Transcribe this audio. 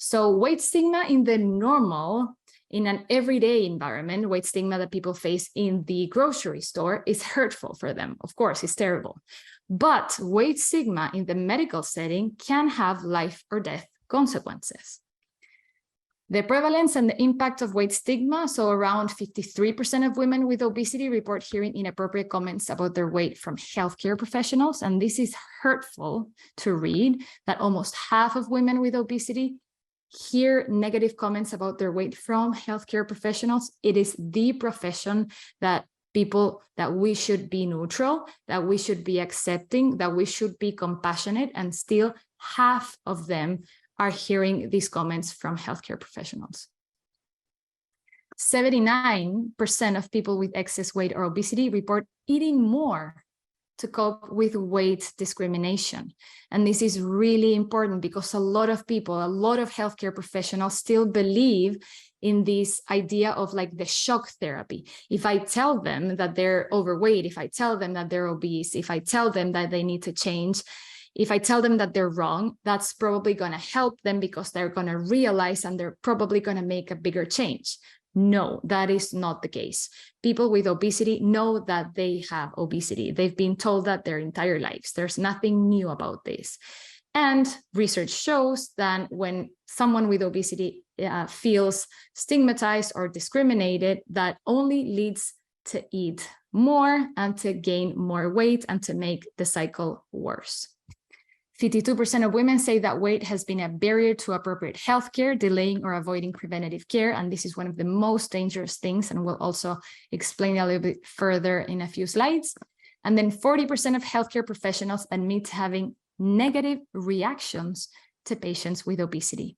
So weight stigma in the normal, in an everyday environment, weight stigma that people face in the grocery store is hurtful for them. Of course, it's terrible. But weight stigma in the medical setting can have life or death consequences. The prevalence and the impact of weight stigma. So around 53% of women with obesity report hearing inappropriate comments about their weight from healthcare professionals. And this is hurtful to read, that almost half of women with obesity hear negative comments about their weight from healthcare professionals. It is the profession that we should be neutral, that we should be accepting, that we should be compassionate, and still half of them are hearing these comments from healthcare professionals. 79% of people with excess weight or obesity report eating more to cope with weight discrimination. And this is really important because a lot of people, a lot of healthcare professionals still believe in this idea of like the shock therapy. If I tell them that they're overweight, if I tell them that they're obese, if I tell them that they need to change, if I tell them that they're wrong, that's probably going to help them because they're going to realize and they're probably going to make a bigger change. No, that is not the case. People with obesity know that they have obesity. They've been told that their entire lives. There's nothing new about this. And research shows that when someone with obesity feels stigmatized or discriminated, that only leads to eat more and to gain more weight and to make the cycle worse. 52% of women say that weight has been a barrier to appropriate healthcare, delaying or avoiding preventative care. And this is one of the most dangerous things. And we'll also explain a little bit further in a few slides. And then 40% of healthcare professionals admit having negative reactions to patients with obesity.